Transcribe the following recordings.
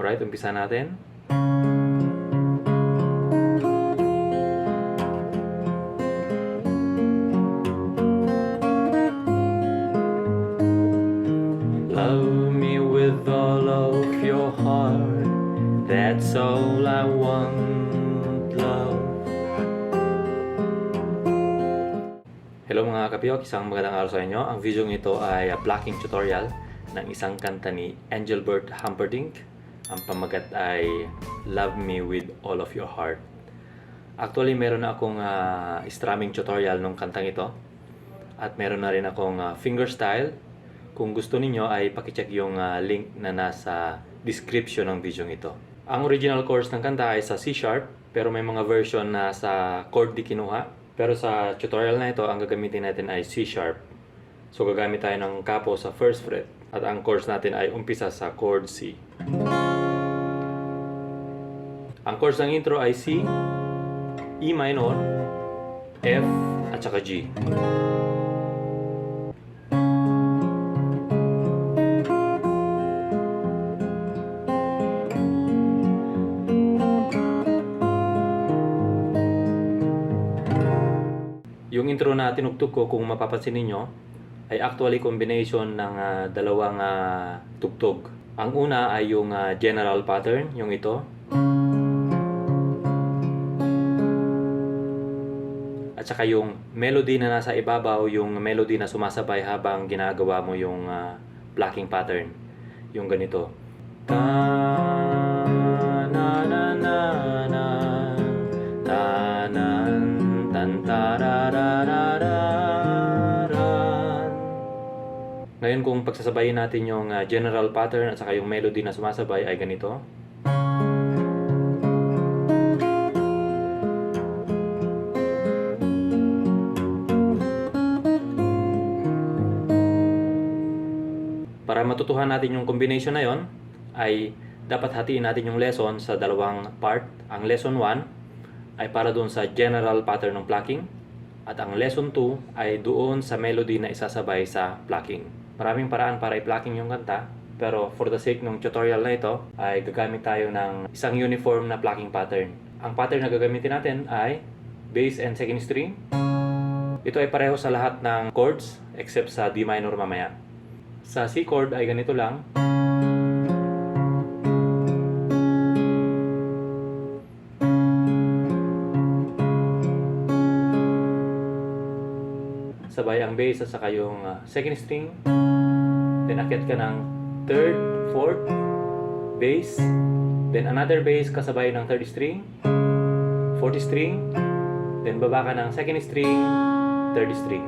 Alright, umpisa natin. Love me with all of your heart, that's all I want, love. Hello mga kapiyok, isang magandang araw sa inyo. Ang video ito ay plucking tutorial ng isang kanta ni Engelbert Humperdinck. Ang pamagat ay Love Me With All of Your Heart. Actually, meron na akong strumming tutorial ng kantang ito. At meron na rin akong fingerstyle. Kung gusto ninyo ay pakicheck yung link na nasa description ng video ito. Ang original chords ng kanta ay sa C sharp, pero may mga version na sa chord di kinuha. Pero sa tutorial na ito, ang gagamitin natin ay C sharp. So gagamit tayo ng capo sa first fret. At ang chords natin ay umpisa sa chord C. Ang chords ng intro ay C, E minor, F, at saka G. Yung intro na tinugtog ko, kung mapapansin ninyo, ay actually combination ng dalawang tugtog. Ang una ay yung general pattern, yung ito. At saka yung melody na nasa ibabaw, yung melody na sumasabay habang ginagawa mo yung plucking pattern. Yung ganito. Ta na na na na ta nan tan tararararan. Ngayon kung pagsasabayin natin yung general pattern at saka yung melody na sumasabay ay ganito. Para matutuhan natin yung combination na yon, ay dapat hatiin natin yung lesson sa dalawang part. Ang lesson 1 ay para doon sa general pattern ng plucking, at ang lesson 2 ay doon sa melody na isasabay sa plucking. Maraming paraan para i-plucking yung kanta, pero for the sake ng tutorial na ito ay gagamit tayo ng isang uniform na plucking pattern. Ang pattern na gagamitin natin ay bass and second string. Ito ay pareho sa lahat ng chords except sa D minor mamaya. Sa C chord ay ganito lang. Sabay ang bass at saka yung second string. Then akyat ka ng third, fourth, bass. Then another bass kasabay ng third string, fourth string. Then baba ka ng second string, third string.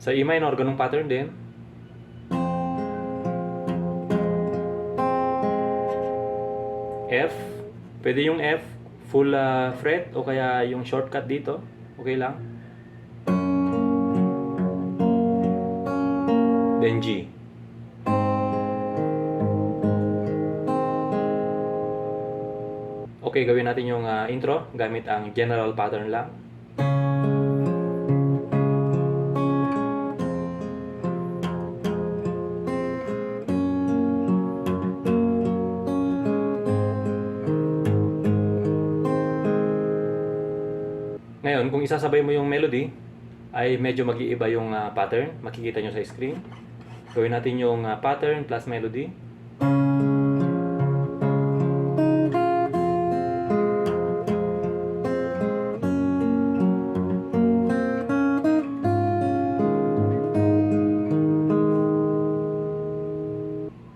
Sa E minor, ganung pattern din. F, pwede yung F, full fret o kaya yung shortcut dito, okay lang. Then G. Okay, gawin natin yung intro gamit ang general pattern lang. Ngayon, kung isasabay mo yung melody, ay medyo mag-iiba yung pattern. Makikita nyo sa screen. Gawin natin yung pattern plus melody.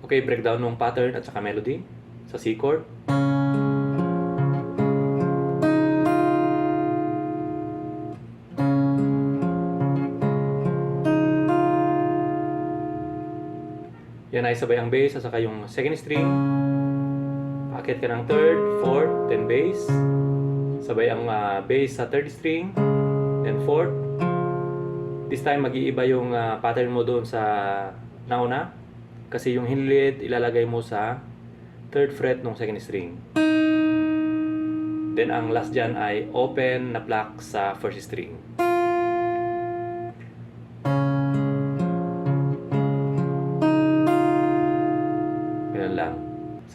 Okay, breakdown ng pattern at saka melody sa C chord. Yan ay sabay ang bass at saka yung second string. Akit ka ng third, fourth, then bass. Sabay ang bass sa third string, then fourth. This time mag-iiba yung pattern mo doon sa nauna. Kasi yung hinlid ilalagay mo sa third fret ng second string. Then ang last dyan ay open na pluck sa first string.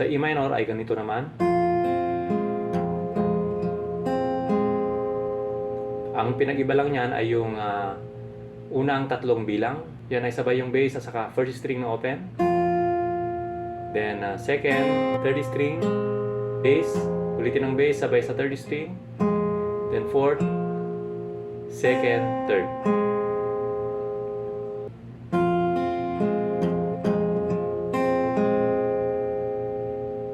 Sa E minor ay ganito naman. Ang pinag-iba lang niyan ay yung unang tatlong bilang. Yan ay sabay yung bass at saka first string na open. Then second, third string, bass. Ulitin ang bass sabay sa third string. Then fourth, second, third.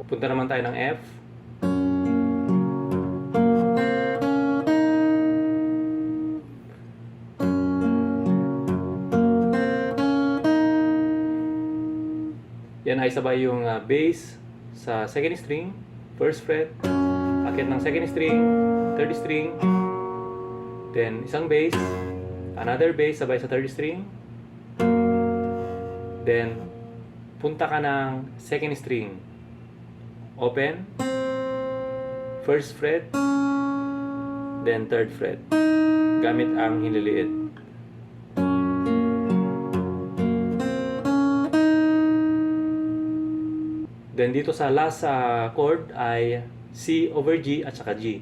Punta naman tayo ng F. Yan ay sabay yung bass sa second string, first fret, akit ng second string, third string, then isang bass, another bass sabay sa third string, then punta ka ng second string, open, first fret, then third fret, gamit ang hinliliit. Then dito sa last chord ay C over G at saka G.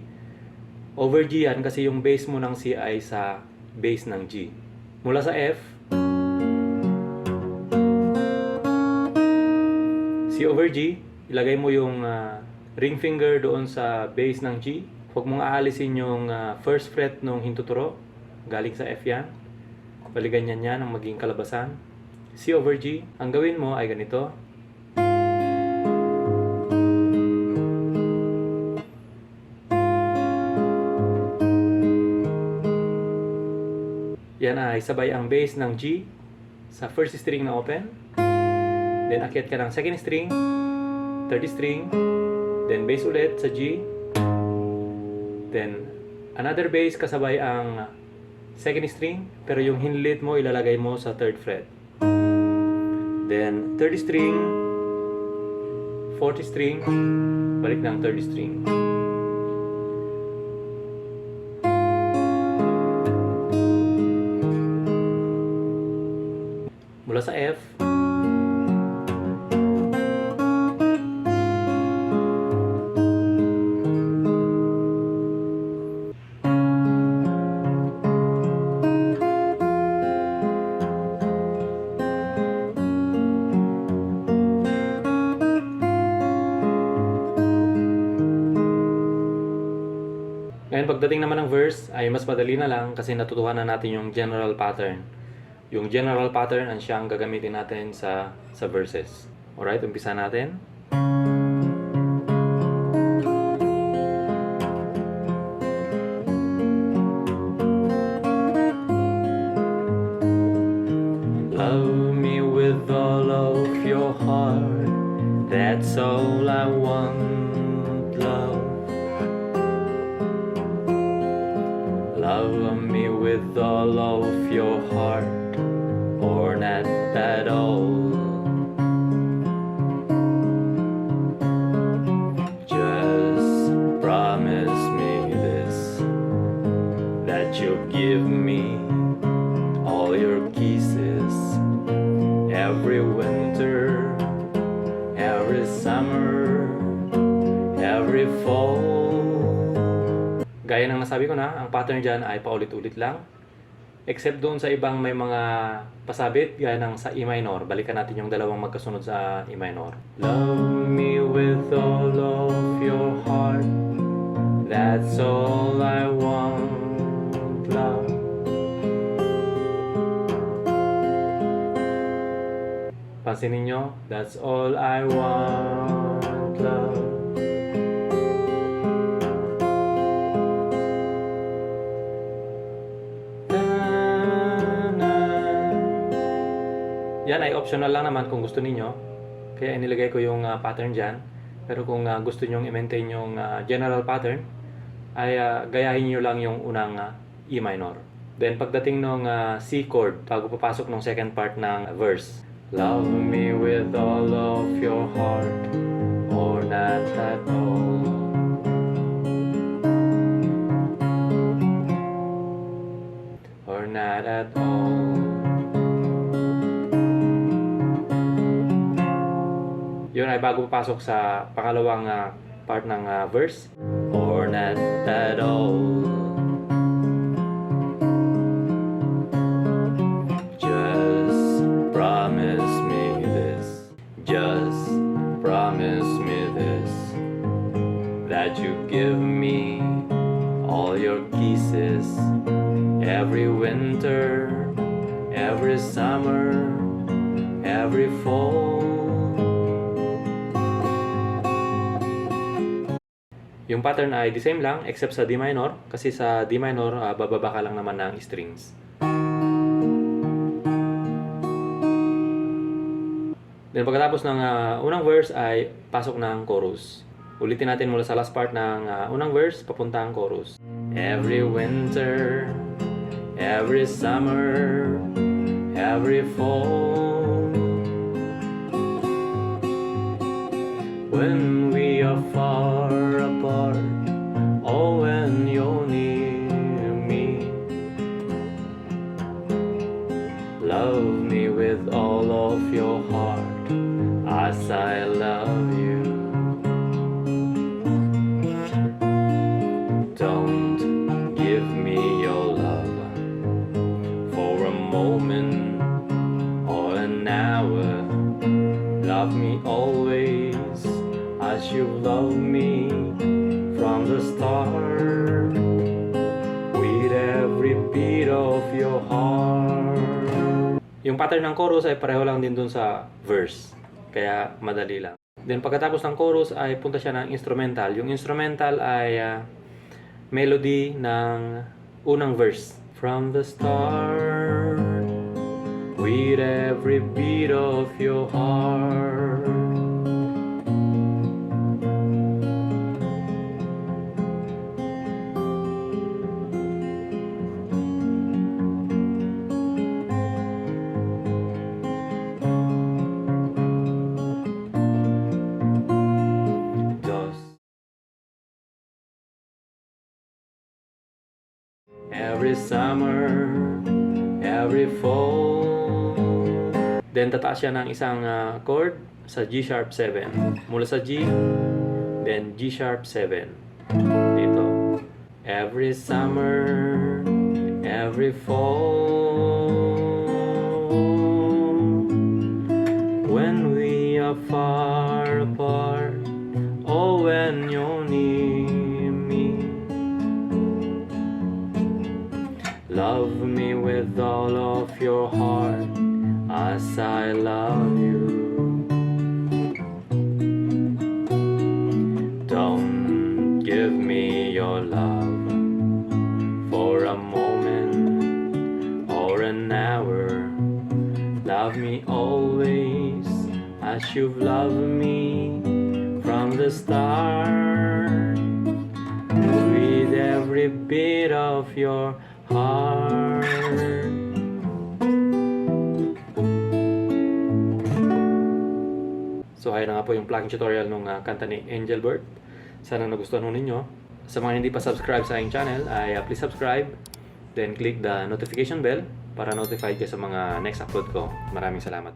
Over G yan kasi yung bass mo ng C ay sa bass ng G. Mula sa F, C over G, ilagay mo yung ring finger doon sa bass ng G. Huwag mong aalisin yung first fret nung hintuturo. Galing sa F yan. Baliganyan yan ang maging kalabasan. C over G. Ang gawin mo ay ganito. Yan ay sabay ang bass ng G sa first string na open. Then akyat ka ng second string, third string, then bass ulit sa G. Then another bass kasabay ang second string, pero yung hinlit mo ilalagay mo sa third fret. Then third string, fourth string, balik ng third string. Mula sa F, ngayon pagdating naman ng verse ay mas madali na lang kasi natutuhan na natin yung general pattern. Yung general pattern ang siyang gagamitin natin sa verses. Alright, umpisa natin. Love me with all of your heart, that's all I want, love. Love me with all of your heart, or not at all. Just promise me this, that you'll give me all your kisses every winter, every summer, every fall. Gaya ng nasabi ko na, ang pattern dyan ay paulit-ulit lang. Except doon sa ibang may mga pasabit, gaya ng sa E minor. Balikan natin yung dalawang magkasunod sa E minor. Love me with all of your heart, that's all I want, love. Pansinin nyo, that's all I want, love. Yan ay optional lang naman kung gusto niyo. Kaya inilagay ko yung pattern dyan. Pero kung gusto niyo i-maintain yung general pattern, ay gayahin niyo lang yung unang E minor. Then pagdating ng C chord, bago papasok ng second part ng verse. Love me with all of your heart, or not at all. Or not at all. Yun ay ay bago papasok sa pangalawang part ng verse. Or not at all. Just promise me this. Just promise me this. That you give me all your kisses. Every winter, every summer, every fall. Yung pattern ay the same lang except sa D minor, kasi sa D minor bababa ka lang naman ng strings. Then pagkatapos ng unang verse ay pasok ng chorus. Ulitin natin mula sa last part ng unang verse papunta ang chorus. Every winter, every summer, every fall. When we are far apart, oh, when you're near me, love me with all of your heart, as I love you. Don't give me your love for a moment or an hour. Love me always as you've loved me from the start, with every beat of your heart. Yung pattern ng chorus ay pareho lang din dun sa verse, kaya madali lang. Then pagkatapos ng chorus ay punta siya ng instrumental. Yung instrumental ay melody ng unang verse. From the start, with every beat of your heart. Every summer, every fall. Then tataas siya ng isang chord sa G sharp 7. Mula sa G, then G sharp 7. Dito. Every summer, every fall. When we are far apart, oh, when you're near me. Love me with all of your heart, as I love you. Don't give me your love for a moment or an hour. Love me always as you've loved me from the start, with every beat of your heart. So ayun na nga po yung plucking tutorial nung kanta ni Engelbert. Sana nagustuhan ho ninyo. Sa mga hindi pa subscribe sa aking channel ay please subscribe, then click the notification bell para notified kayo sa mga next upload ko. Maraming salamat.